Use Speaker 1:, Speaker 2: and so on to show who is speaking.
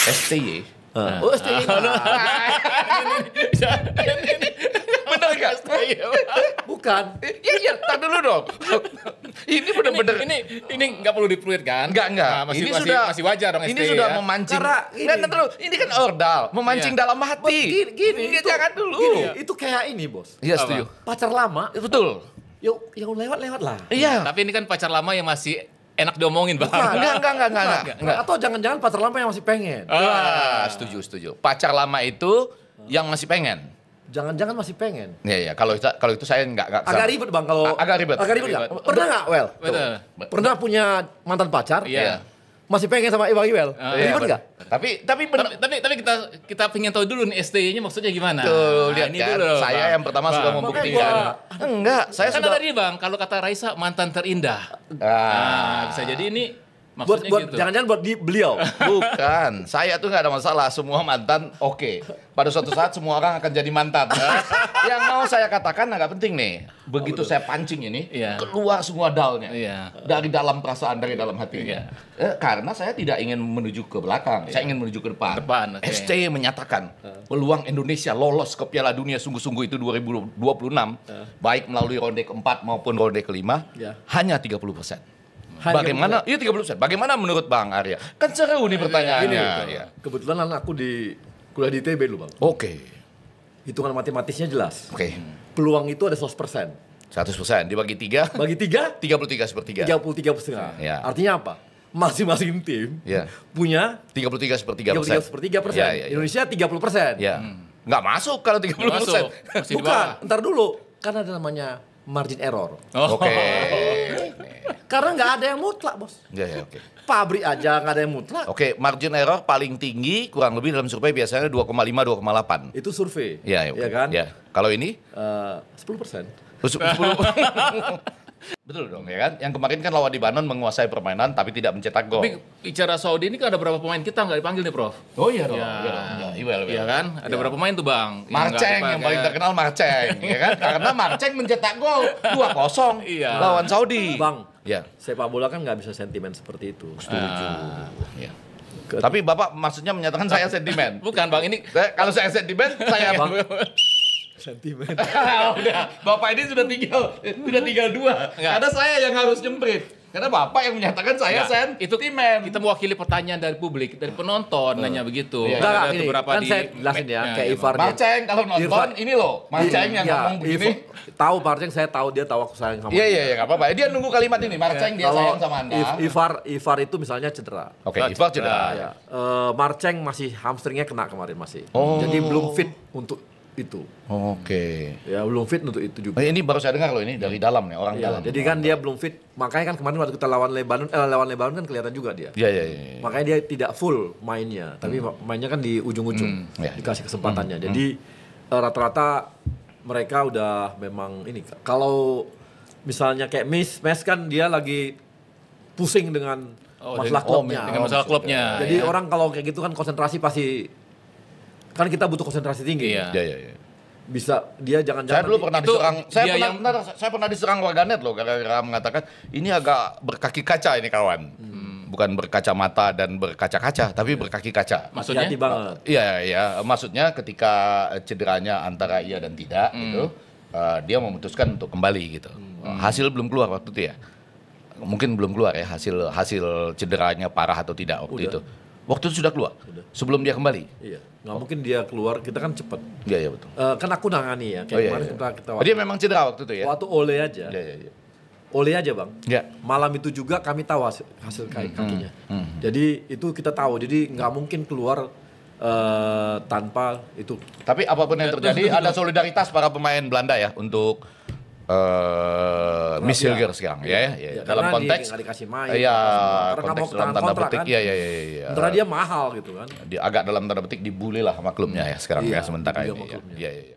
Speaker 1: STY.
Speaker 2: Oh, STY.
Speaker 1: Bener gak?
Speaker 2: Bukan.
Speaker 1: Iya, tar dulu dong. Ini bener-bener.
Speaker 3: Ini nggak perlu dipruit kan?
Speaker 1: Enggak.
Speaker 3: Nah, masih wajar dong
Speaker 1: Ini
Speaker 3: STY
Speaker 1: sudah
Speaker 3: ya.
Speaker 1: memancing.
Speaker 2: Karena
Speaker 1: Enggak, dulu. Ini kan ordal, memancing
Speaker 3: Iya.
Speaker 1: dalam hati.
Speaker 2: Gini,
Speaker 1: Enggak,
Speaker 2: itu,
Speaker 1: jangan dulu.
Speaker 2: gini, itu kayak ini, Bos.
Speaker 1: Iya, setuju.
Speaker 2: Pacar lama,
Speaker 1: Betul.
Speaker 2: yuk yang lewat-lewat lah.
Speaker 1: Iya.
Speaker 3: Tapi ini kan pacar lama yang masih enak diomongin, Bang.
Speaker 1: Enggak.
Speaker 2: Atau jangan-jangan pacar lama yang masih pengen.
Speaker 1: Setuju. Pacar lama itu yang masih pengen.
Speaker 2: Jangan-jangan masih pengen.
Speaker 1: Iya. Kalau itu saya enggak
Speaker 2: Agak ribet, Bang, kalau
Speaker 1: Agak ribet.
Speaker 2: nggak? Pernah nggak, Well?
Speaker 3: Betul.
Speaker 2: Pernah punya mantan pacar?
Speaker 3: Iya.
Speaker 2: Masih pengen sama Iwa Well? Ribet nggak?
Speaker 1: Tapi benar.
Speaker 3: Tapi kita pengen tahu dulu nih STY-nya maksudnya gimana.
Speaker 1: Tuh, lihat
Speaker 3: ini
Speaker 1: kan.
Speaker 3: dulu,
Speaker 1: Saya
Speaker 3: Bang.
Speaker 1: yang pertama sudah
Speaker 3: Bang.
Speaker 1: membuktikan. Enggak, saya
Speaker 3: Karena
Speaker 1: sudah.
Speaker 3: tadi Bang, kalau kata Raisa mantan terindah. Bisa jadi ini maksudnya
Speaker 2: Buat
Speaker 3: gitu.
Speaker 2: jangan-jangan buat beliau.
Speaker 1: Bukan, saya tuh nggak ada masalah. Semua mantan oke. Pada suatu saat semua orang akan jadi mantan. Yang mau saya katakan agak penting nih. Begitu saya pancing ini,
Speaker 3: Iya.
Speaker 1: keluar semua dalnya.
Speaker 3: Iya.
Speaker 1: Dari dalam perasaan, dari dalam hati.
Speaker 3: Iya.
Speaker 1: Karena saya tidak ingin menuju ke belakang, saya ingin menuju ke depan.
Speaker 3: Depan, oke.
Speaker 1: STY menyatakan peluang Indonesia lolos ke Piala Dunia sungguh-sungguh itu 2026, baik melalui ronde keempat maupun ronde kelima,
Speaker 2: Iya.
Speaker 1: hanya 30%.
Speaker 2: Hanya
Speaker 1: Bagaimana? Iya 30%. Bagaimana menurut Bang Arya? Kan seru nih pertanyaannya.
Speaker 2: Gini,
Speaker 1: Iya.
Speaker 2: kebetulan anakku kuliah di ITB dulu, Bang.
Speaker 1: Oke.
Speaker 2: Hitungan matematisnya jelas.
Speaker 1: Oke.
Speaker 2: Peluang itu ada 100%.
Speaker 1: 100% dibagi 3,
Speaker 2: Bagi 3,
Speaker 1: 33/3.
Speaker 2: 33,5.
Speaker 1: Ya.
Speaker 2: Artinya apa? Masing-masing tim
Speaker 1: Ya.
Speaker 2: punya
Speaker 1: 33/3%.
Speaker 2: 33,3%.
Speaker 1: Ya, ya, ya.
Speaker 2: Indonesia 30%.
Speaker 1: Ya. Nggak masuk kalau 30%.
Speaker 3: Masuk. Masih di
Speaker 2: Bukan,
Speaker 3: bawah.
Speaker 2: ntar dulu. Kan ada namanya margin error.
Speaker 3: Oh.
Speaker 1: Oke.
Speaker 2: Karena nggak ada yang mutlak, Bos.
Speaker 1: Ya, oke.
Speaker 2: Pabrik aja nggak ada yang mutlak.
Speaker 1: Oke, margin error paling tinggi kurang lebih dalam survei biasanya 2,5 2,8.
Speaker 2: Itu survei.
Speaker 1: Iya,
Speaker 2: ya kan?
Speaker 1: Ya. Kalau ini
Speaker 2: 10%.
Speaker 1: 10. Betul dong ya kan? Yang kemarin kan lawan Libanon menguasai permainan tapi tidak mencetak gol.
Speaker 3: Tapi bicara Saudi ini kan ada berapa pemain kita nggak dipanggil nih, Prof?
Speaker 1: Oh iya dong.
Speaker 3: Ya.
Speaker 1: Iya dong. Ya, Iwel.
Speaker 3: Iya kan? Ada berapa pemain tuh, Bang?
Speaker 1: Marceng yang paling terkenal Marceng, ya kan? Karena Marceng mencetak gol 2-0
Speaker 3: Iya.
Speaker 1: lawan Saudi.
Speaker 2: Bang,
Speaker 1: Ya.
Speaker 2: sepak bola kan nggak bisa sentimen seperti itu.
Speaker 1: Setuju. Ya. Tapi Bapak maksudnya menyatakan saya sentimen.
Speaker 3: Bukan, Bang. Ini
Speaker 1: Kalau saya sentimen, saya
Speaker 2: Bang. Sentimen.
Speaker 1: udah. Bapak ini sudah tinggal 2.
Speaker 3: Enggak.
Speaker 1: Karena saya yang harus jemprit. Karena Bapak yang menyatakan saya
Speaker 3: Enggak,
Speaker 1: sentimen.
Speaker 3: kita mewakili pertanyaan dari publik, dari penonton nanya begitu.
Speaker 1: Iya.
Speaker 2: Enggak,
Speaker 3: Ada
Speaker 2: gini,
Speaker 3: beberapa
Speaker 2: kan saya jelasin ya, kayak
Speaker 3: iya,
Speaker 2: Ivar.
Speaker 1: Marceng kalau nonton
Speaker 2: Irfan-
Speaker 1: ini loh, Marceng yang
Speaker 2: Iya,
Speaker 1: ngomong begini.
Speaker 2: Tahu Marceng, saya tahu dia tahu aku sayang sama
Speaker 1: Iya
Speaker 2: dia.
Speaker 1: nggak apa-apa. Dia nunggu kalimat ini, Marceng dia
Speaker 2: Kalau
Speaker 1: sayang sama Anda.
Speaker 2: Ivar itu misalnya cedera.
Speaker 1: Oke, Ivar cedera.
Speaker 2: Ya. Marceng masih hamstringnya kena kemarin masih.
Speaker 1: Oh.
Speaker 2: Jadi belum fit untuk itu.
Speaker 1: Oke.
Speaker 2: Ya belum fit untuk itu juga.
Speaker 1: Ini baru saya dengar loh ini dari dalam nih, orang
Speaker 2: Iya,
Speaker 1: dalam.
Speaker 2: jadi kan dia belum fit. Makanya kan kemarin waktu kita lawan Lebanon kan kelihatan juga dia.
Speaker 1: Iya.
Speaker 2: Makanya dia tidak full mainnya, tapi mainnya kan di ujung-ujung
Speaker 1: Iya.
Speaker 2: dikasih kesempatannya. Jadi rata-rata mereka udah memang ini. Kalau misalnya kayak Mes kan dia lagi pusing dengan masalah klubnya.
Speaker 3: dengan masalah klubnya.
Speaker 2: Jadi
Speaker 3: ya.
Speaker 2: orang kalau kayak gitu kan konsentrasi pasti kan kita butuh konsentrasi tinggi.
Speaker 3: Iya.
Speaker 1: Iya.
Speaker 2: Bisa dia jangan-jangan
Speaker 1: Saya dulu pernah
Speaker 3: Itu
Speaker 1: diserang.
Speaker 3: dia yang-
Speaker 1: Saya pernah diserang warganet loh gara-gara mengatakan ini agak berkaki kaca ini kawan. Bukan berkacamata dan berkaca-kaca, tapi berkaki kaca.
Speaker 3: Maksudnya?
Speaker 2: hati banget.
Speaker 1: Iya. Maksudnya ketika cederanya antara iya dan tidak gitu, dia memutuskan untuk kembali gitu. Hasil belum keluar waktu itu ya. Mungkin belum keluar ya hasil cederanya parah atau tidak waktu
Speaker 2: Udah.
Speaker 1: itu. Waktu itu sudah keluar. Sebelum dia kembali.
Speaker 2: Iya. Nggak mungkin dia keluar, kita kan cepet.
Speaker 1: Iya betul.
Speaker 2: Kan aku nangani ya, kayak kemarin kita
Speaker 1: Oh, dia memang cedera waktu itu ya.
Speaker 2: waktu Ole aja.
Speaker 1: Iya.
Speaker 2: Ole aja, Bang.
Speaker 1: Ya.
Speaker 2: Malam itu juga kami tahu hasil kakinya. Jadi itu kita tahu. Jadi nggak mungkin keluar tanpa itu.
Speaker 1: Tapi apapun yang terjadi ada solidaritas para pemain Belanda ya untuk Miss Hilger sekarang ya.
Speaker 2: Ya,
Speaker 1: Dalam
Speaker 2: karena
Speaker 1: konteks
Speaker 2: dia nggak dikasih main.
Speaker 1: iya,
Speaker 2: Karena nggak
Speaker 1: konteks
Speaker 2: mau
Speaker 1: dalam tanda
Speaker 2: kontrak,
Speaker 1: petik
Speaker 2: kan?
Speaker 1: iya.
Speaker 2: Sementara dia mahal gitu kan.
Speaker 1: Dia agak dalam tanda petik dibully lah sama klubnya ya sekarang
Speaker 2: Iya,
Speaker 1: ya sementara
Speaker 2: dibully
Speaker 1: ini
Speaker 2: sama klubnya.
Speaker 1: ya. Iya.